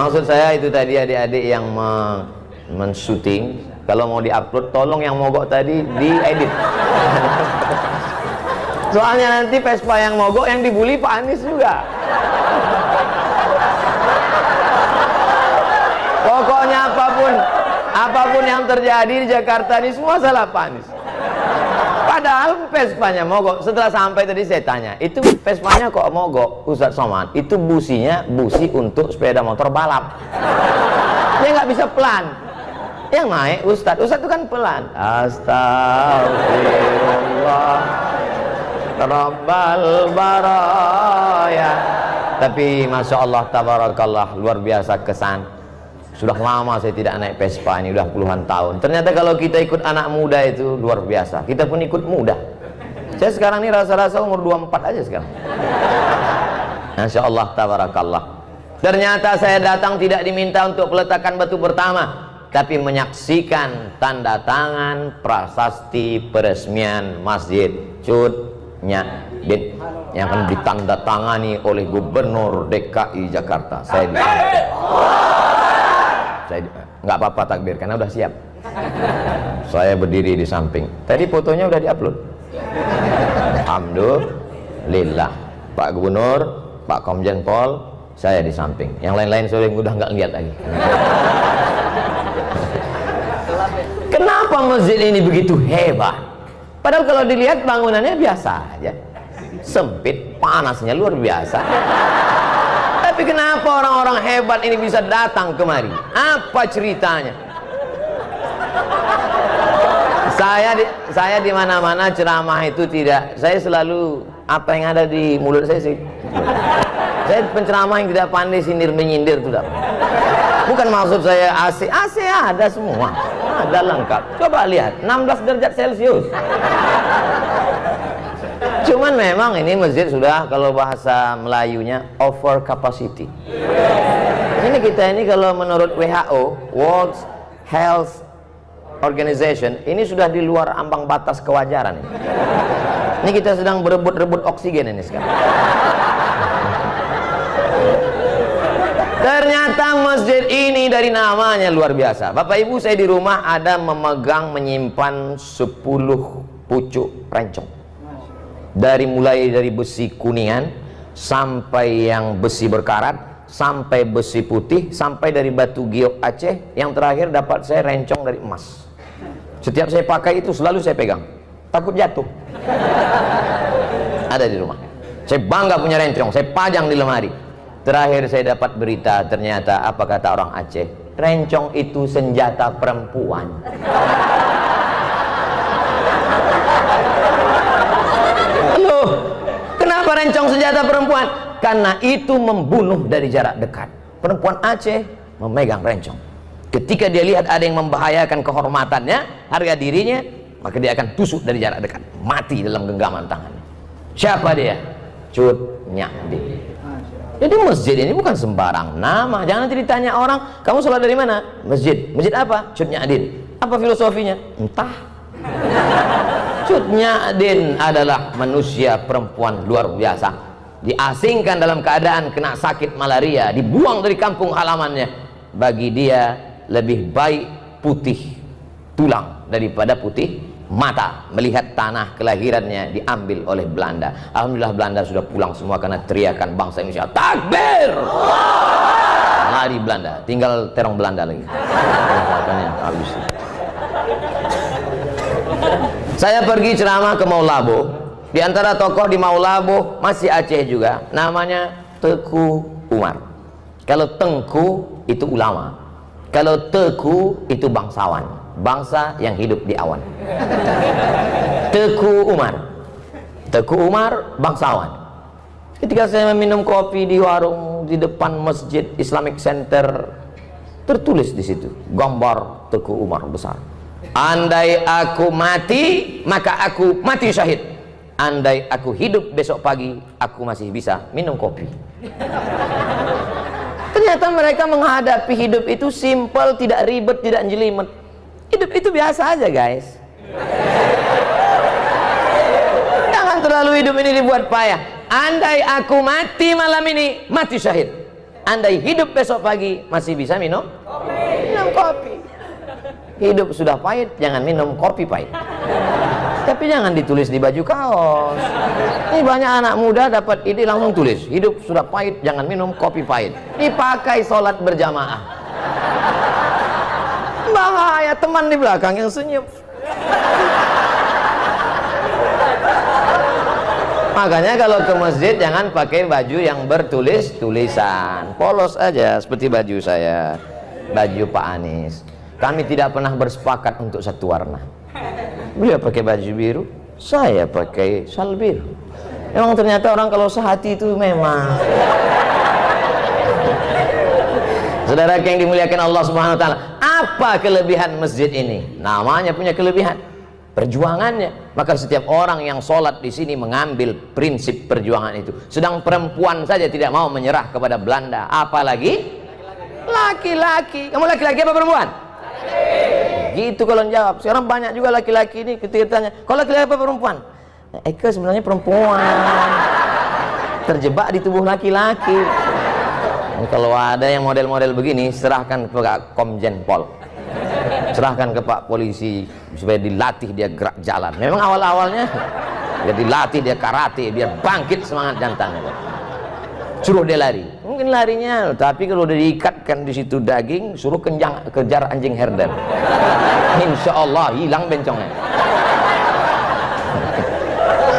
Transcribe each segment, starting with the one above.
Maksud saya itu tadi adik-adik yang men-shooting, kalau mau di-upload tolong yang mogok tadi diedit. Soalnya nanti Vespa yang mogok yang dibully Pak Anies juga. Pokoknya apapun yang terjadi di Jakarta ini semua salah Pak Anies. Padahal Vespanya mogok. Setelah sampai tadi saya tanya, itu Vespanya kok mogok Ustadz Somad? Itu businya busi untuk sepeda motor balap. Dia nggak bisa pelan. Yang naik Ustadz itu kan pelan. Astagfirullah Rabbal baraya. Tapi Masya Allah tabarakallah, luar biasa kesan. Sudah lama saya tidak naik Vespa, ini udah puluhan tahun. Ternyata kalau kita ikut anak muda itu luar biasa. Kita pun ikut muda. Saya sekarang ini rasa-rasa umur 24 aja sekarang. Masya Allah tabarakallah. Ternyata saya datang tidak diminta untuk peletakan batu pertama, tapi menyaksikan tanda tangan prasasti peresmian Masjid Cut Nyak-Din yang akan ditandatangani oleh Gubernur DKI Jakarta. Saya nggak apa-apa takbir karena udah siap. Saya berdiri di samping. Tadi fotonya udah diupload. Alhamdulillah. Pak Gubernur, Pak Komjen Pol, saya di samping. Yang lain-lain saya udah nggak lihat lagi. Kenapa masjid ini begitu hebat? Padahal kalau dilihat bangunannya biasa aja. Sempit, panasnya luar biasa. Tapi kenapa orang-orang hebat ini bisa datang kemari? Apa ceritanya? Saya di mana-mana ceramah itu tidak. Saya selalu apa yang ada di mulut saya sih. Saya penceramah yang tidak pandai sindir menyindir itu tidak. Bukan maksud saya AC ada semua. Ada lengkap. Coba lihat 16 derajat Celcius. Cuman memang ini masjid sudah, kalau bahasa Melayunya, over capacity. Ini kita ini kalau menurut WHO, World Health Organization, ini sudah di luar ambang batas kewajaran. Ini kita sedang berebut-rebut oksigen ini sekarang. Ternyata masjid ini dari namanya luar biasa. Bapak Ibu, saya di rumah ada menyimpan 10 pucuk rencong. Mulai dari besi kuningan sampai yang besi berkarat, sampai besi putih, sampai dari batu giok Aceh, yang terakhir dapat saya rencong dari emas. Setiap saya pakai itu selalu saya pegang, takut jatuh. Ada di rumah. Saya bangga punya rencong, saya pajang di lemari. Terakhir saya dapat berita, ternyata apa kata orang Aceh, rencong itu senjata perempuan. Kenapa rencong senjata perempuan? Karena itu membunuh dari jarak dekat. Perempuan Aceh memegang rencong. Ketika dia lihat ada yang membahayakan kehormatannya, harga dirinya, maka dia akan tusuk dari jarak dekat, mati dalam genggaman tangannya. Siapa dia? Cut Nyak-Din. Jadi masjid ini bukan sembarang nama. Jangan nanti ditanya orang, kamu sholat dari mana? Masjid. Masjid apa? Cut Nyak-Din. Apa filosofinya? Entah. Cut Nyak-Din adalah manusia perempuan luar biasa. Diasingkan dalam keadaan kena sakit malaria, dibuang dari kampung halamannya. Bagi dia lebih baik putih tulang daripada putih mata melihat tanah kelahirannya diambil oleh Belanda. Alhamdulillah Belanda sudah pulang semua karena teriakan bangsa Indonesia, takbir! Lari Belanda, tinggal terong Belanda lagi. Habis. Saya pergi ceramah ke Maulabo. Di antara tokoh di Maulabo masih Aceh juga, namanya Teku Umar. Kalau Tengku itu ulama, kalau Teku itu bangsawan, bangsa yang hidup di awan. Teku Umar bangsawan. Ketika saya minum kopi di warung di depan Masjid Islamic Center, tertulis di situ gambar Teku Umar besar. Andai aku mati, maka aku mati syahid. Andai aku hidup besok pagi, aku masih bisa minum kopi. Ternyata mereka menghadapi hidup itu simpel, tidak ribet, tidak jelimet. Hidup itu biasa aja, guys. Jangan terlalu hidup ini dibuat payah. Andai aku mati malam ini, mati syahid. andai hidup besok pagi masih bisa minum kopi. Minum kopi. Hidup sudah pahit, jangan minum kopi pahit. Tapi jangan ditulis di baju kaos. Ini banyak anak muda dapat ide langsung tulis, hidup sudah pahit, jangan minum kopi pahit. Dipakai sholat berjamaah. Bahaya, teman di belakang yang senyum. Makanya kalau ke masjid jangan pakai baju yang bertulis-tulisan, polos aja seperti baju saya, baju Pak Anies. Kami tidak pernah bersepakat untuk satu warna. Beliau pakai baju biru, saya pakai sal biru. Memang ternyata orang kalau sehati itu memang. Saudara yang dimuliakan Allah Subhanahu wa taala, apa kelebihan masjid ini? Namanya punya kelebihan, perjuangannya. Maka setiap orang yang sholat di sini mengambil prinsip perjuangan itu. Sedang perempuan saja tidak mau menyerah kepada Belanda, apalagi laki-laki. Kamu laki-laki apa perempuan? Gitu kalau jawab. Sekarang banyak juga laki-laki ini ketika ditanya, kalau laki-laki apa perempuan? Eka sebenarnya perempuan, terjebak di tubuh laki-laki. Kalau ada yang model-model begini, serahkan ke Pak Komjen Pol, serahkan ke Pak Polisi supaya dilatih dia gerak jalan. Memang awal-awalnya dia dilatih, dia karate biar bangkit semangat jantannya. Suruh dia lari, mungkin larinya, tapi kalau udah diikatkan di situ daging, suruh kejar anjing herder, insya Allah hilang bencongnya.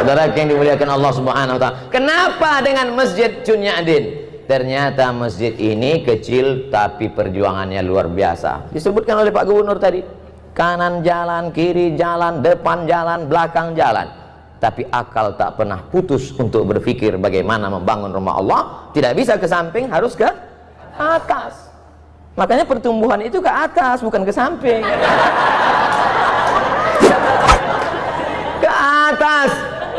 Saudara yang dimuliakan Allah Subhanahu wa taala, kenapa dengan masjid Cunyadin? Ternyata masjid ini kecil tapi perjuangannya luar biasa. Disebutkan oleh Pak Gubernur tadi, kanan jalan, kiri jalan, depan jalan, belakang jalan. Tapi akal tak pernah putus untuk berpikir bagaimana membangun rumah Allah. Tidak bisa ke samping, harus ke atas. Makanya pertumbuhan itu ke atas, bukan ke samping. Ke atas.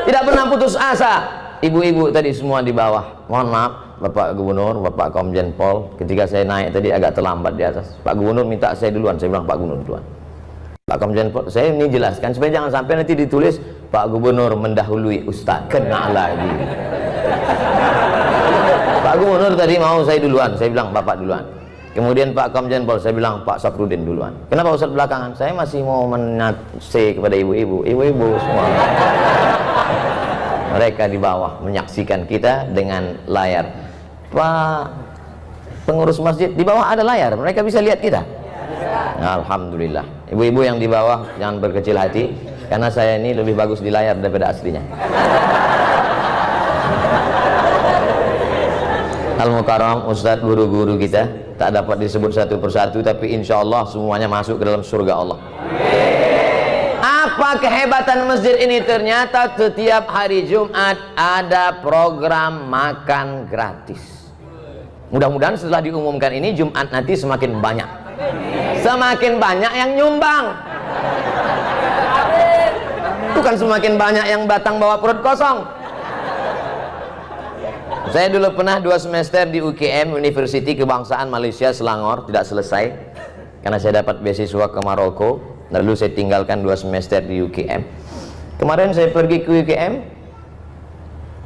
Tidak pernah putus asa. Ibu-ibu tadi semua di bawah. Mohon maaf Bapak Gubernur, Bapak Komjen Pol, ketika saya naik tadi agak terlambat di atas. Pak Gubernur minta saya duluan. Saya bilang Pak Gubernur duluan. Pak Komjen Pol, saya ini jelaskan supaya jangan sampai nanti ditulis Pak Gubernur mendahului Ustadz, kena lagi. Pak Gubernur tadi mau saya duluan, saya bilang Bapak duluan. Kemudian Pak Komjen Pol, saya bilang Pak Safrudin duluan. Kenapa Ustadz belakangan? Saya masih mau menase kepada ibu-ibu semua. Mereka di bawah menyaksikan kita dengan layar. Pak pengurus masjid, di bawah ada layar, mereka bisa lihat kita. Alhamdulillah. Ibu-ibu yang di bawah jangan berkecil hati, karena saya ini lebih bagus di layar daripada aslinya. Al-Mukarram, Ustadz, guru-guru kita tak dapat disebut satu persatu, tapi insya Allah semuanya masuk ke dalam surga Allah. Apa kehebatan masjid ini? Ternyata setiap hari Jumat ada program makan gratis. Mudah-mudahan setelah diumumkan ini Jumat nanti semakin banyak yang nyumbang, bukan semakin banyak yang datang bawa perut kosong. Saya dulu pernah 2 semester di UKM, University Kebangsaan Malaysia Selangor, tidak selesai karena saya dapat beasiswa ke Maroko. Lalu saya tinggalkan 2 semester di UKM. Kemarin saya pergi ke UKM,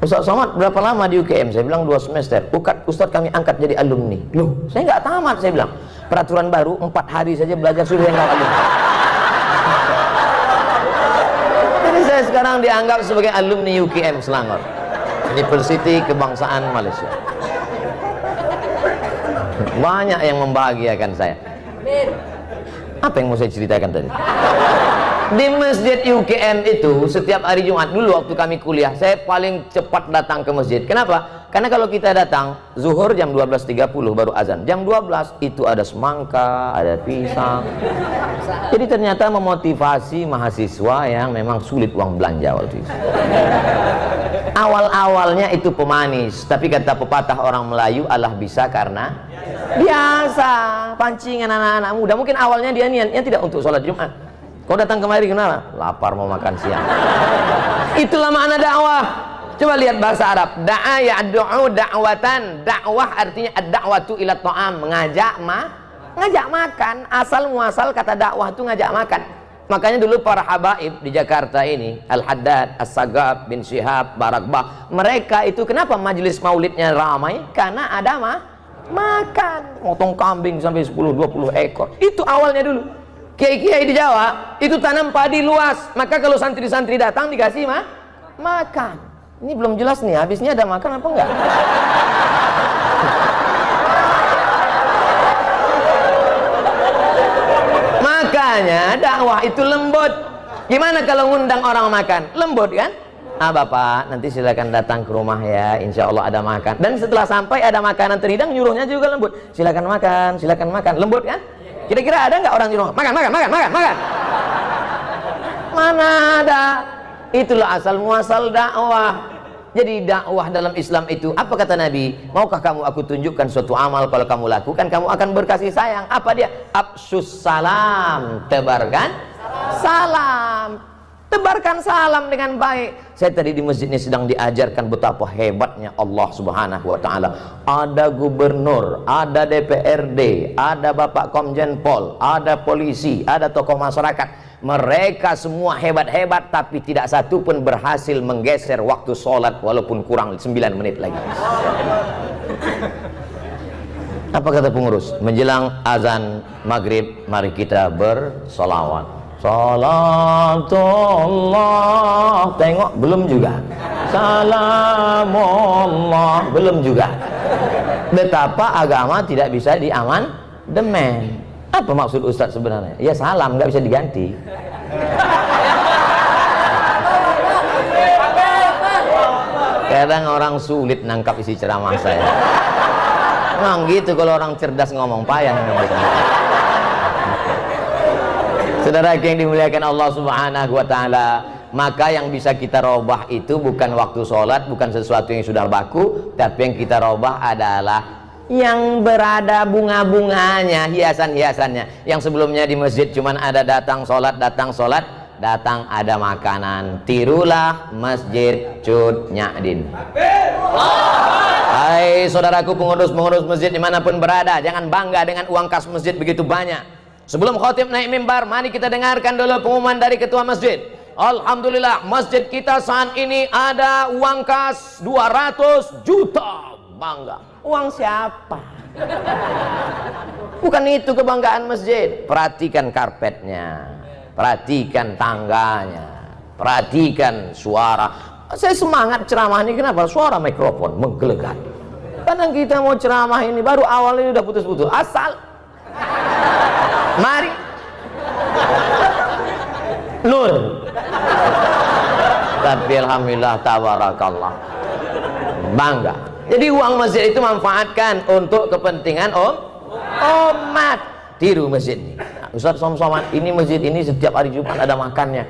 Ustaz Somad berapa lama di UKM? Saya bilang 2 semester. Ustaz kami angkat jadi alumni. Loh, saya nggak tamat, saya bilang. Peraturan baru 4 hari saja belajar sudah yang alumni. Jadi saya sekarang dianggap sebagai alumni UKM Selangor, University Kebangsaan Malaysia. Banyak yang membahagiakan saya. Apa yang mau saya ceritakan tadi? Di masjid UKM itu setiap hari Jumat, dulu waktu kami kuliah, saya paling cepat datang ke masjid. Kenapa? Karena kalau kita datang zuhur jam 12.30 baru azan, jam 12 itu ada semangka, ada pisang. Jadi ternyata memotivasi mahasiswa yang memang sulit uang belanja waktu itu. Awal-awalnya itu pemanis, tapi kata pepatah orang Melayu, Allah bisa karena biasa. Pancingan anak-anak muda, mungkin awalnya dia niatnya tidak untuk sholat Jumat. Kau datang kemari kenapa? Lapar mau makan siang. Itulah makna dakwah. Coba lihat bahasa Arab. Da'a ya'du'u da'watan. Dakwah artinya ad-da'watu ila ta'am, ngajak makan. Asal muasal kata dakwah itu ngajak makan. Makanya dulu para habaib di Jakarta ini, Al-Haddad, As-Sagab, bin Syihab, Barakbah, mereka itu kenapa majelis maulidnya ramai? Karena ada makan. Motong kambing sampai 10-20 ekor. Itu awalnya dulu. Kiai-kiai di Jawa itu tanam padi luas, maka kalau santri-santri datang dikasih makan. Ini belum jelas nih, habisnya ada makan apa enggak? Makanya dakwah itu lembut. Gimana kalau ngundang orang makan? Lembut kan? Bapak, nanti silakan datang ke rumah ya, insya Allah ada makan. Dan setelah sampai ada makanan terhidang, nyuruhnya juga lembut. Silakan makan, lembut kan? Kira-kira ada nggak orang nyuruh makan? Mana ada? Itulah asal muasal dakwah. Jadi dakwah dalam Islam itu, apa kata Nabi? Maukah kamu aku tunjukkan suatu amal, kalau kamu lakukan kamu akan berkasih sayang. Apa dia? Afsus salam, tebarkan salam. Tebarkan salam dengan baik. Saya tadi di masjid ini sedang diajarkan betapa hebatnya Allah Subhanahu wa taala. Ada gubernur, ada DPRD, ada Bapak Komjen Pol, ada polisi, ada tokoh masyarakat. Mereka semua hebat-hebat, tapi tidak satu pun berhasil menggeser waktu sholat walaupun kurang 9 menit lagi. Apa kata pengurus? Menjelang azan maghrib, mari kita bersolawat. Salatullah, tengok belum juga. Salamullah, belum juga. Betapa agama tidak bisa diamandemen. Apa maksud Ustadz sebenarnya? Ya salam nggak bisa diganti. Kadang orang sulit nangkap isi ceramah saya. Memang gitu kalau orang cerdas ngomong, payah ngomong. Saudara yang dimuliakan Allah Subhanahu wa taala, maka yang bisa kita robah itu bukan waktu sholat, bukan sesuatu yang sudah baku, tapi yang kita robah adalah yang berada bunga-bunganya, hiasan-hiasannya. Yang sebelumnya di masjid cuman ada datang sholat, datang ada makanan. Tirulah Masjid Cut Nyadin. Hai saudaraku pengurus-pengurus masjid dimanapun berada, jangan bangga dengan uang kas masjid begitu banyak. Sebelum khotib naik mimbar, mari kita dengarkan dulu pengumuman dari ketua masjid. Alhamdulillah, masjid kita saat ini ada uang kas 200 juta. Bangga. Uang siapa? Bukan itu kebanggaan masjid. Perhatikan karpetnya, perhatikan tangganya, perhatikan suara. Saya semangat ceramah ini, kenapa? Suara mikrofon menggelegar. Kadang kita mau ceramah ini baru awal ini udah putus-putus. Asal mari Nur. Tapi alhamdulillah tabarakallah, bangga. Jadi uang masjid itu manfaatkan untuk kepentingan umat. Tiru masjid ini. Ustaz Somad, ini masjid ini setiap hari Jumat ada makannya.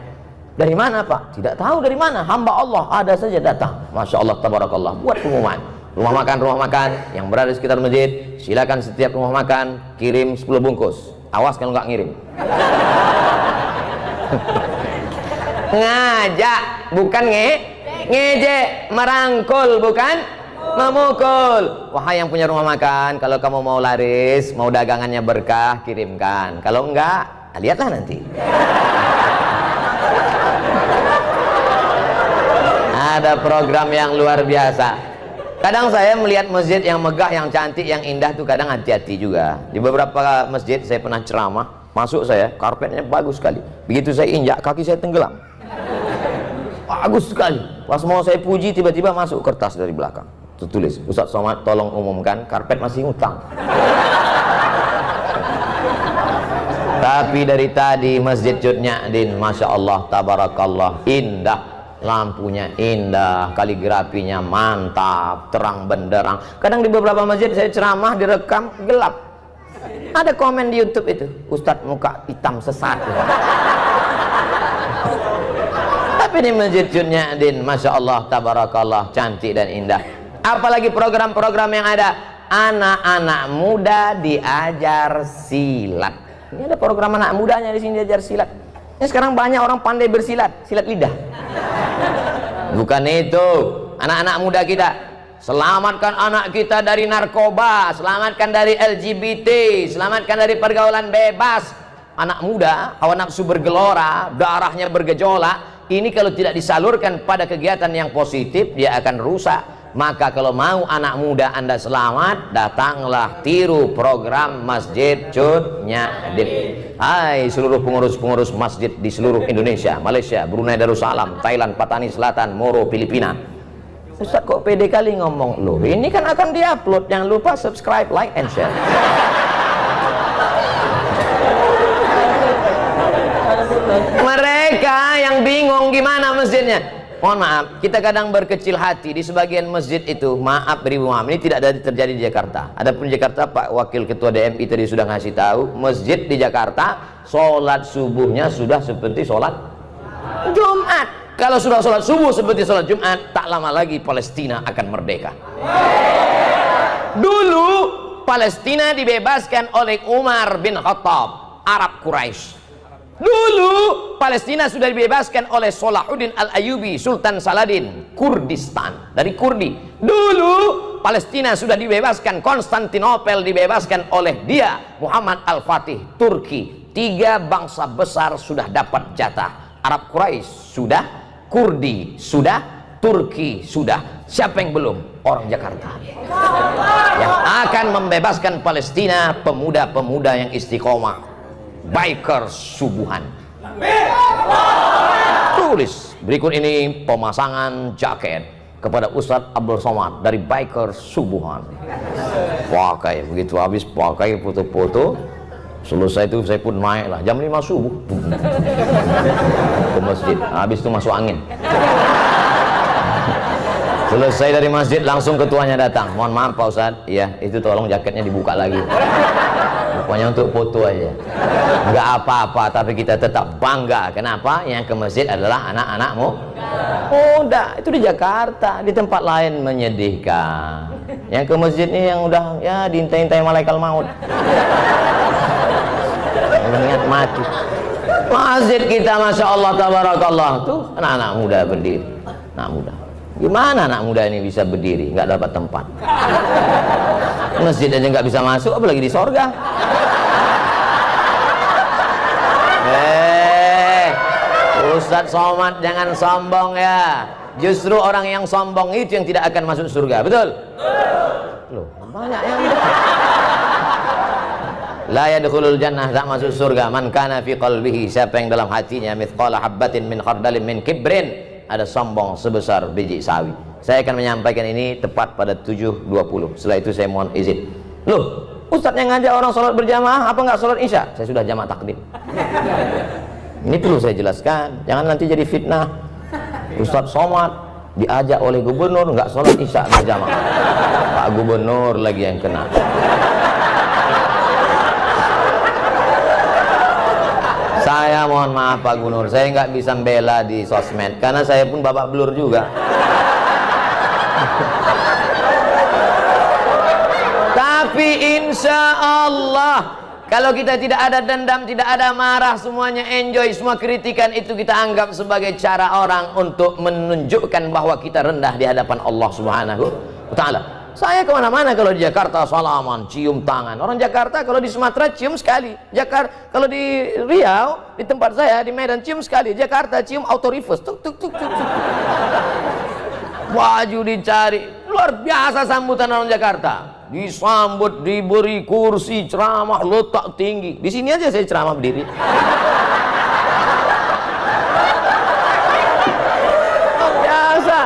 Dari mana Pak? Tidak tahu dari mana. Hamba Allah ada saja datang. Masya Allah tabarakallah. Buat pengumuman. Rumah makan yang berada di sekitar masjid, silakan setiap rumah makan kirim 10 bungkus. Awas kalau nggak ngirim. Ngajak, bukan ngejek, merangkul, bukan memukul. Wahai yang punya rumah makan, kalau kamu mau laris, mau dagangannya berkah, kirimkan. Kalau enggak, lihatlah nanti. Ada program yang luar biasa. Kadang saya melihat masjid yang megah, yang cantik, yang indah tuh kadang hati-hati juga. Di beberapa masjid saya pernah ceramah, masuk saya, karpetnya bagus sekali. Begitu saya injak, kaki saya tenggelam. Bagus sekali. Pas mau saya puji, tiba-tiba masuk kertas dari belakang. Tertulis, Ustaz Somad tolong umumkan, karpet masih ngutang. Tapi dari tadi Masjid Cut Nyadin, Masya Allah, tabarakallah, indah. Lampunya indah, kaligrafinya mantap, terang benderang. Kadang di beberapa masjid saya ceramah direkam gelap. Ada komen di YouTube itu, Ustadz muka hitam sesat. Tapi di Masjid Cut Nyadin, Masya Allah, tabarakallah, cantik dan indah. Apalagi program-program yang ada, anak-anak muda diajar silat. Ini ada program anak mudanya di sini diajar silat. Ini sekarang banyak orang pandai bersilat, silat lidah. Bukan itu, anak-anak muda kita, selamatkan anak kita dari narkoba, selamatkan dari LGBT, selamatkan dari pergaulan bebas. Anak muda, hawa nafsu bergelora, darahnya bergejolak. Ini kalau tidak disalurkan pada kegiatan yang positif, dia akan rusak. Maka kalau mau anak muda Anda selamat, datanglah tiru program Masjid Cut Nyak. Hai seluruh pengurus-pengurus masjid di seluruh Indonesia, Malaysia, Brunei Darussalam, Thailand, Patani Selatan, Moro, Filipina. Ustaz kok pede kali ngomong, loh ini kan akan diupload, jangan lupa subscribe, like, and share. Mereka yang bingung gimana masjidnya. Mohon maaf, kita kadang berkecil hati di sebagian masjid itu. Maaf beribu maaf, ini tidak ada terjadi di Jakarta. Adapun Jakarta, Pak Wakil Ketua DMI tadi sudah ngasih tahu, masjid di Jakarta sholat subuhnya sudah seperti sholat Jumat. Kalau sudah sholat subuh seperti sholat Jumat, tak lama lagi Palestina akan merdeka. Dulu Palestina dibebaskan oleh Umar bin Khattab, Arab Quraisy. Dulu Palestina sudah dibebaskan oleh Salahuddin Al-Ayyubi, Sultan Saladin, Kurdistan, dari Kurdi. Dulu Palestina sudah dibebaskan, Konstantinopel dibebaskan oleh dia, Muhammad Al-Fatih, Turki. 3 bangsa besar sudah dapat jatah. Arab Quraisy sudah, Kurdi sudah, Turki sudah. Siapa yang belum? Orang Jakarta yang akan membebaskan Palestina, pemuda-pemuda yang istiqomah, bikers subuhan. Tulis berikut ini pemasangan jaket kepada Ustadz Abdul Somad dari bikers subuhan. Pakai begitu, habis pakai foto-foto, selesai itu saya pun naik lah jam 5 subuh ke masjid. Habis itu masuk angin. Selesai dari masjid langsung ketuanya datang, mohon maaf Pak Ustadz, iya itu tolong jaketnya dibuka lagi, pokoknya untuk foto aja, nggak apa-apa, tapi kita tetap bangga. Kenapa? Yang ke masjid adalah anak-anakmu muda. Itu di Jakarta, di tempat lain menyedihkan. Yang ke masjid ini yang udah ya diintai-intai malaikat maut, mengingat mati. Masjid kita Masya Allah Tabarakallah tuh anak-anak muda berdiri. Anak muda, gimana anak muda ini bisa berdiri nggak dapat tempat? Masjid aja nggak bisa masuk, apalagi di sorga. Ustadz Somad jangan sombong ya. Justru orang yang sombong itu yang tidak akan masuk surga, betul? Loh, banyak yang la yadkhulul jannah, tak masuk surga, man kana fi qalbihi, siapa yang dalam hatinya mithqala habbatin min khardalin min kibrin, ada sombong sebesar biji sawi. Saya akan menyampaikan ini tepat pada 7.20. Setelah itu saya mohon izin. Loh, Ustadz yang ngajak orang sholat berjamaah, apa nggak sholat isya? Saya sudah jamak takdim. Ini perlu saya jelaskan, jangan nanti jadi fitnah. Ustadz Somad diajak oleh gubernur nggak sholat isya berjamaah, Pak Gubernur lagi yang kena. Saya mohon maaf Pak Gubernur, saya nggak bisa bela di sosmed karena saya pun babak belur juga. Tapi insya Allah kalau kita tidak ada dendam, tidak ada marah, semuanya enjoy, semua kritikan itu kita anggap sebagai cara orang untuk menunjukkan bahwa kita rendah di hadapan Allah Subhanahu wa Ta'ala. Saya kemana-mana kalau di Jakarta salaman, cium tangan. Orang Jakarta kalau di Sumatera cium sekali. Jakarta kalau di Riau, di tempat saya di Medan cium sekali. Jakarta cium auto reverse, tuk tuk tuk tuk tuk. Baju dicari, luar biasa sambutan orang Jakarta. Disambut, diberi kursi, ceramah, letak tinggi. Di sini aja saya ceramah berdiri. Biasa.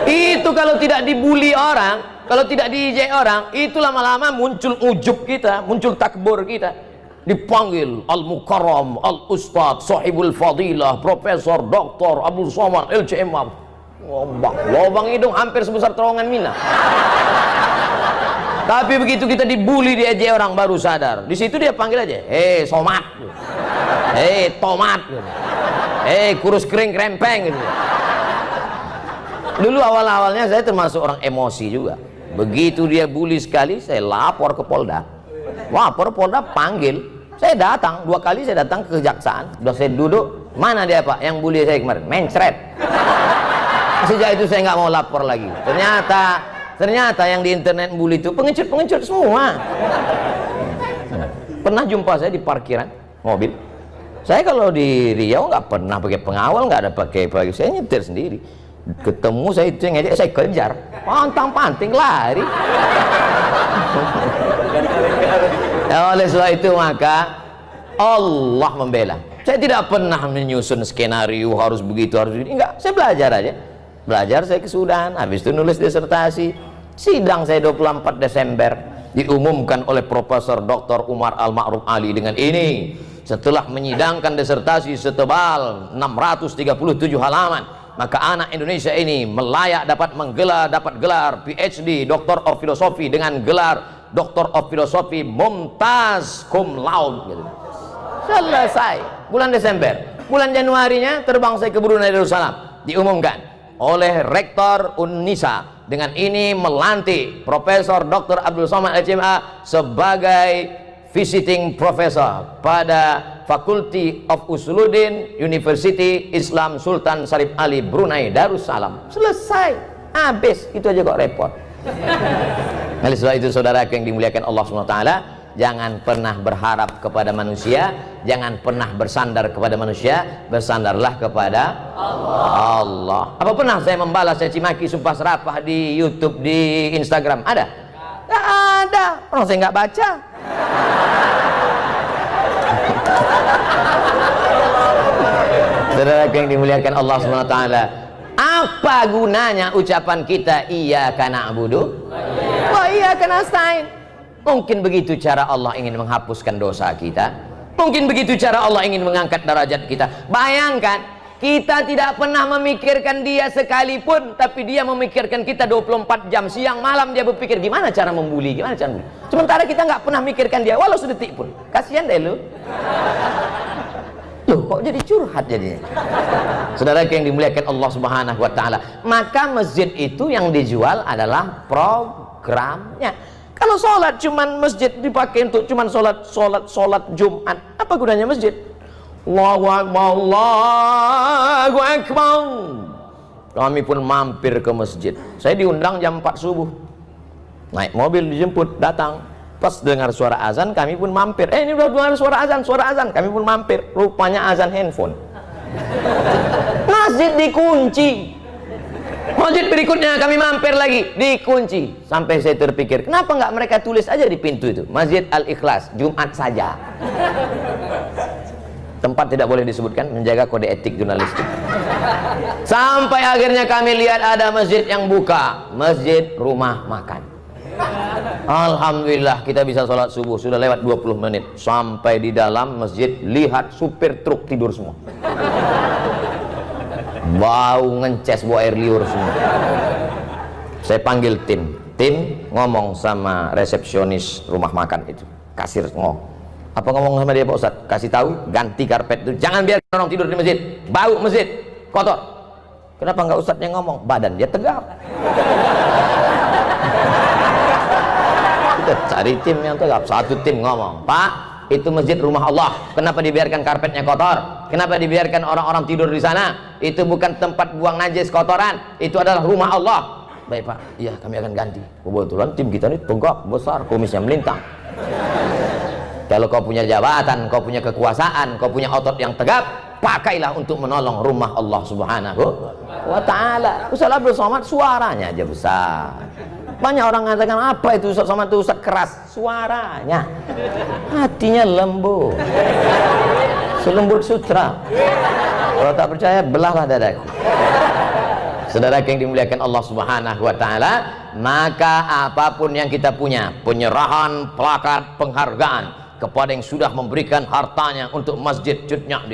Itu kalau tidak dibully orang, kalau tidak diejek orang, itu lama-lama muncul ujub kita, muncul takbur kita. Dipanggil Al-Mukarram, Al-Ustadz, Sahibul Fadilah, Profesor, Doktor, Abdul Somad, LCM. Lobang hidung hampir sebesar terowongan Mina. Tapi begitu kita dibully, diejek orang baru sadar. Di situ dia panggil aja, Somad, Tomat, kurus kering krempeng gitu. Dulu awal-awalnya saya termasuk orang emosi juga. Begitu dia bully sekali, saya lapor ke Polda. Lapor Polda panggil. Saya datang 2 kali, saya datang ke kejaksaan. Udah saya duduk, mana dia Pak yang bully saya kemarin? Mencret. Sejak itu saya nggak mau lapor lagi. Ternyata yang di internet bully itu pengecut semua. Pernah jumpa saya di parkiran mobil. Saya kalau di Riau nggak pernah pakai pengawal, nggak ada pakai, saya nyetir sendiri. Ketemu saya itu yang ngejek, saya kejar, pantang-panting lari. Oleh sebab itu maka Allah membela. Saya tidak pernah menyusun skenario harus begitu, harus begini. Enggak, saya belajar aja. Belajar saya kesudahan, habis itu nulis disertasi. Sidang saya 24 Desember diumumkan oleh Profesor Dr. Umar Al-Ma'ruf Ali dengan ini. Setelah menyidangkan disertasi setebal 637 halaman, maka anak Indonesia ini melayak dapat gelar PhD Doctor of Philosophy dengan gelar Doctor of Philosophy Mumtaz Cum Laude gitu. Selesai bulan Desember. Bulan Januarinya terbang saya ke Brunei Darussalam, diumumkan oleh Rektor Unnisa dengan ini melantik Profesor Dr. Abdul Somad HMA sebagai visiting professor pada Faculty of Usuluddin University Islam Sultan Syarif Ali Brunei Darussalam. Selesai, habis, itu aja kok repot. Oleh sebab itu saudara yang dimuliakan Allah SWT, jangan pernah berharap kepada manusia, jangan pernah bersandar kepada manusia, bersandarlah kepada Allah. Apa pernah saya membalas caci maki sumpah serapah di YouTube, di Instagram? Ada? Nggak ada, orang saya nggak baca. Saudara yang dimuliakan Allah SWT, apa gunanya ucapan kita iyyaka na'budu wa iyyaka nasta'in? Mungkin begitu cara Allah ingin menghapuskan dosa kita, mungkin begitu cara Allah ingin mengangkat derajat kita. Bayangkan, kita tidak pernah memikirkan dia sekalipun, tapi dia memikirkan kita 24 jam, siang malam dia berpikir gimana cara membuli, gimana cara membuli. Sementara kita nggak pernah mikirkan dia walau sedetik pun. Kasihan deh lu. Loh, kok jadi curhat jadinya? Saudara yang dimuliakan Allah Subhanahu wa taala, maka masjid itu yang dijual adalah programnya. Kalau sholat cuman masjid dipakai untuk cuman sholat Jumat, apa gunanya masjid? Allahu Akbar, Allahu Akbar. Kami pun mampir ke masjid. Saya diundang jam 4 subuh. Naik mobil dijemput, datang. Pas dengar suara azan, kami pun mampir. Ini udah dengar suara azan. Kami pun mampir. Rupanya azan handphone. Masjid dikunci. Masjid berikutnya kami mampir lagi, dikunci. Sampai saya terpikir, kenapa nggak mereka tulis aja di pintu itu, Masjid Al-Ikhlas, Jumat saja. Tempat tidak boleh disebutkan, menjaga kode etik jurnalistik. Sampai akhirnya kami lihat ada masjid yang buka, masjid rumah makan. Alhamdulillah kita bisa sholat subuh, sudah lewat 20 menit. Sampai di dalam masjid, lihat supir truk tidur semua. Bau ngences, bau air liur semua. Saya panggil tim ngomong sama resepsionis rumah makan itu, kasir ngomong. Apa ngomong sama dia Pak Ustadz? Kasih tahu ganti karpet itu, jangan biarkan orang tidur di masjid, bau masjid kotor. Kenapa nggak Ustadz yang ngomong? Badan dia tegap. Kita cari tim yang tegap. Satu tim ngomong, Pak, itu masjid rumah Allah, kenapa dibiarkan karpetnya kotor? Kenapa dibiarkan orang-orang tidur di sana? Itu bukan tempat buang najis kotoran, itu adalah rumah Allah. Baik Pak, iya kami akan ganti. Kebetulan tim kita ini tegap, besar, kumisnya melintang. Kalau kau punya jabatan, kau punya kekuasaan, kau punya otot yang tegap, pakailah untuk menolong rumah Allah Subhanahu wa ta'ala. Ustaz Abdul Somad suaranya aja besar. Banyak orang mengatakan, apa itu Ustaz Somad itu Ustaz keras? Suaranya, hatinya lembut, selembut sutra. Kalau tak percaya, belahlah dadaku. Saudara yang dimuliakan Allah Subhanahu wa ta'ala, maka apapun yang kita punya, penyerahan plakat penghargaan kepada yang sudah memberikan hartanya untuk Masjid Cut Nyak.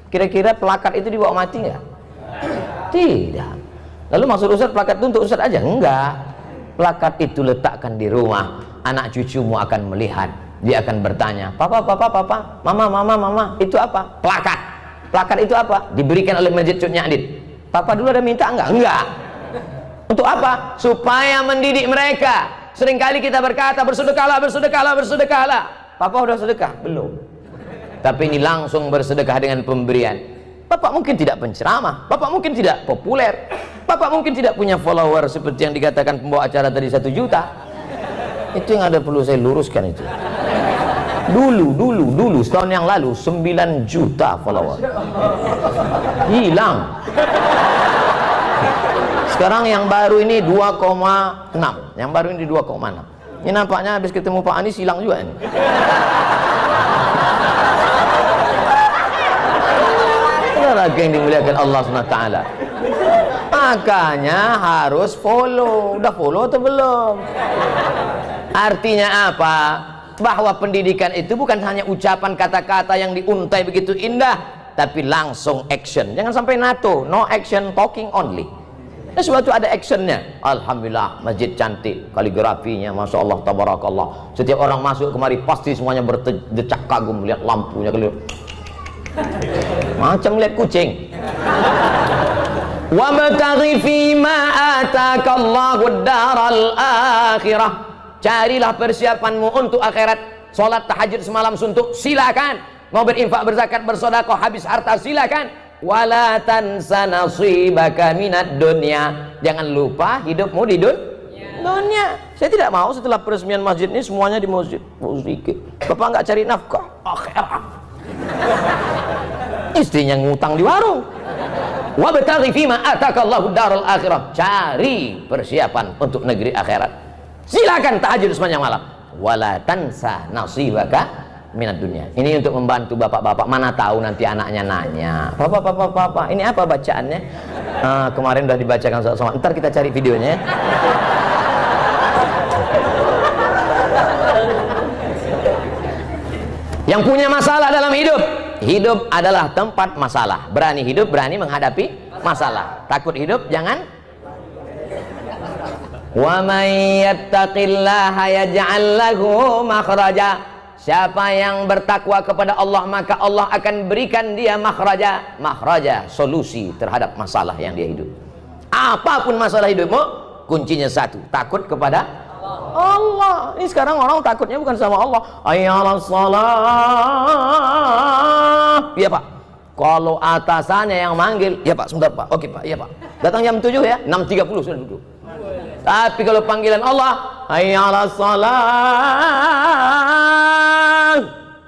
Kira-kira plakat itu dibawa mati nggak? Tidak. Lalu maksud Ustaz plakat itu untuk Ustaz aja? Enggak. Plakat itu letakkan di rumah, anak cucumu akan melihat, dia akan bertanya, papa, mama, itu apa? Plakat. Plakat itu apa? Diberikan oleh Masjid Cut Nyak. Papa dulu ada minta enggak? Enggak. Untuk apa? Supaya mendidik mereka. Seringkali kita berkata bersedekahlah. Papa udah sedekah? Belum. Tapi ini langsung bersedekah dengan pemberian. Bapak mungkin tidak penceramah, Bapak mungkin tidak populer, Bapak mungkin tidak punya follower seperti yang dikatakan pembawa acara tadi 1 juta. Itu yang ada perlu saya luruskan itu. Dulu setahun yang lalu 9 juta follower. Hilang. Sekarang yang baru ini 2,6. Yang baru ini 2,6. Ini nampaknya habis ketemu Pak Anies hilang juga ini. Lagi yang dimuliakan Allah SWT. Makanya harus follow. Udah follow atau belum? Artinya apa? Bahwa pendidikan itu bukan hanya ucapan kata-kata yang diuntai begitu indah, tapi langsung action. Jangan sampai NATO, no action, talking only. Sesuatu ada actionnya. Alhamdulillah, masjid cantik, kaligrafinya, masya Allah, tabarakallah. Setiap orang masuk kemari pasti semuanya berdecak kagum melihat lampunya, macam lihat kucing. Wabtaghi fima atakallahu daral akhirah. Carilah persiapanmu untuk akhirat. Salat tahajud semalam suntuk, silakan. Mau berinfak, berzakat, bersedekah, habis harta, silakan. Wala tansa nasibaka minad dunya. Jangan lupa hidupmu di dunia. Saya tidak mau setelah peresmian masjid ini semuanya di masjid. Bapak nggak cari nafkah akhirat. Istrinya ngutang di warung. Wabtaghi fima atakallahu daral akhirah. Cari persiapan untuk negeri akhirat. Silakan tahajud sepanjang malam. Wala tansa nasibaka minat dunia. Ini untuk membantu bapak-bapak. Mana tahu nanti anaknya nanya, Bapak, ini apa bacaannya? Kemarin udah dibacakan sama. Ntar kita cari videonya. Yang punya masalah dalam hidup, hidup adalah tempat masalah. Berani hidup, berani menghadapi masalah. Takut hidup, jangan. Wa may yattaqillaha yaj'al lahu makhraja. Siapa yang bertakwa kepada Allah, maka Allah akan berikan dia makhraja, solusi terhadap masalah yang dia hidup. Apapun masalah hidupmu, kuncinya satu, takut kepada Allah. Ini sekarang orang takutnya bukan sama Allah. Ayyalas salah. Iya Pak. Kalau atasannya yang manggil, ya Pak, sebentar Pak. Oke Pak, iya Pak. Datang jam 7 ya, 6.30 sudah duduk. Tapi kalau panggilan Allah, hayyalas salat,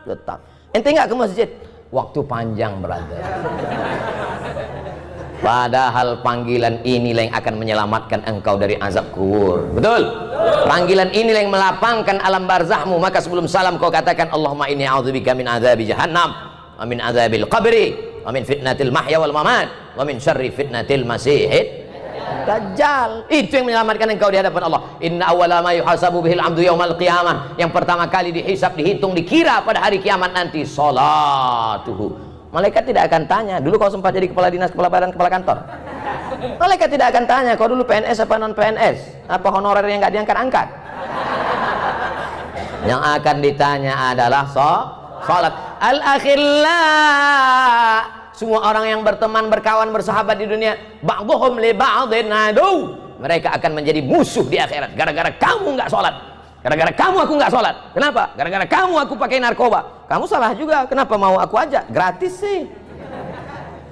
tetap. Ente enggak ke masjid? Waktu panjang, brother. Padahal panggilan inilah yang akan menyelamatkan engkau dari azab kubur. Betul? Panggilan inilah yang melapangkan alam barzahmu. Maka sebelum salam kau katakan, Allahumma inni a'udzubika min azabi jahannam, wa min azabil qabri, wa min fitnatil mahya wal mamat, wa min syarri fitnatil masihid Dajjal. Itu yang menyelamatkan engkau di hadapan Allah. Inna awwala ma yuhasabu bihil 'abdu yaumal qiyamah. Yang pertama kali dihisab, dihitung, dikira pada hari kiamat nanti salatuhu. Malaikat tidak akan tanya, dulu kau sempat jadi kepala dinas, kepala badan, kepala kantor. Malaikat tidak akan tanya, kau dulu PNS apa non PNS, apa honorer yang nggak diangkat-angkat. Yang akan ditanya adalah salat. Al-akhillah. Semua orang yang berteman, berkawan, bersahabat di dunia, ba'dhum li ba'dhin adu. Mereka akan menjadi musuh di akhirat. Gara-gara kamu nggak sholat. Gara-gara kamu aku nggak sholat. Kenapa? Gara-gara kamu aku pakai narkoba. Kamu salah juga. Kenapa mau aku ajak? Gratis sih.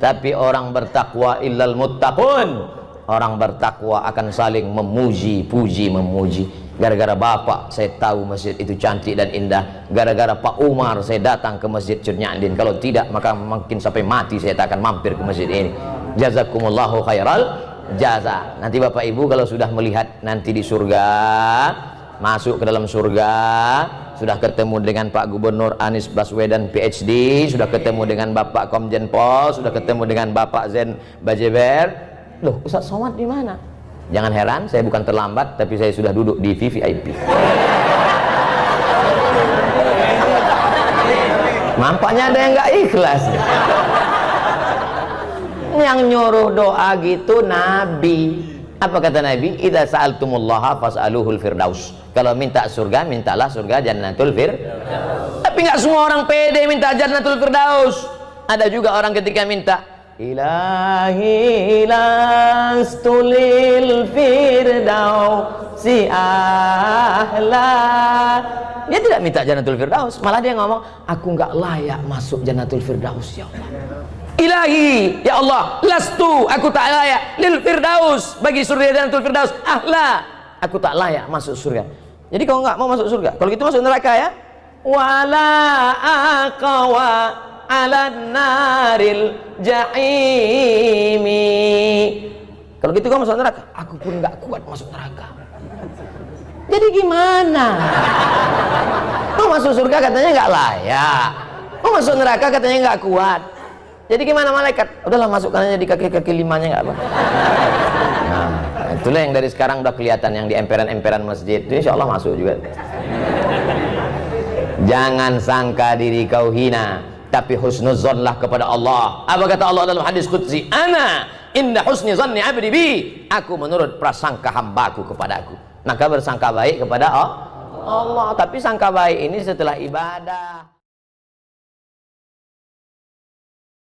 Tapi orang bertakwa illal muttaqun. Orang bertakwa akan saling memuji, puji, memuji. Gara-gara bapak saya tahu masjid itu cantik dan indah. Gara-gara Pak Umar saya datang ke masjid Curnyaandin. Kalau tidak maka mungkin sampai mati saya tak akan mampir ke masjid ini. Jazakumullahu khairal jaza. Nanti bapak ibu kalau sudah melihat nanti di surga, masuk ke dalam surga, sudah ketemu dengan Pak Gubernur Anies Baswedan PhD, sudah ketemu dengan Bapak Komjen Pol, sudah ketemu dengan Bapak Zen Bajeber. Loh, Ustaz Somad di mana? Jangan heran, saya bukan terlambat, tapi saya sudah duduk di VVIP. Nampaknya ada yang nggak ikhlas. Yang nyuruh doa gitu Nabi. Apa kata Nabi? Idza sa'altumullaha fas'aluhul firdaus. Kalau minta surga, mintalah surga Jannatul Firdaus. Tapi nggak semua orang pede minta Jannatul Firdaus. Ada juga orang ketika minta Ilahi lastulil firdausi ahla. Dia tidak minta Jannatul Firdaus, malah dia ngomong, aku nggak layak masuk Jannatul Firdaus ya Allah. Ilahi, ya Allah, lastu, aku tak layak lil firdaus, bagi surga Jannatul Firdaus ahla, aku tak layak masuk surga. Jadi kau nggak mau masuk surga, kalau gitu masuk neraka ya. Wala aqwa ala naril jahimi. Kalau gitu kamu masuk neraka. Aku pun nggak kuat masuk neraka. Jadi gimana? Mau masuk surga katanya nggak layak, mau masuk neraka katanya nggak kuat. Jadi gimana malaikat? Udahlah masukkan aja di kaki-kaki limanya, nggak apa. Nah, itulah yang dari sekarang udah kelihatan yang di emperan-emperan masjid itu, insya Allah masuk juga. Jangan sangka diri kau hina, tapi husnuzonlah kepada Allah. Apa kata Allah dalam hadis qudsi? Ana inda husni zanni abdi bi. Aku menurut prasangka hambaku kepadaku. Maka bersangka baik kepada Allah. Tapi sangka baik ini setelah ibadah.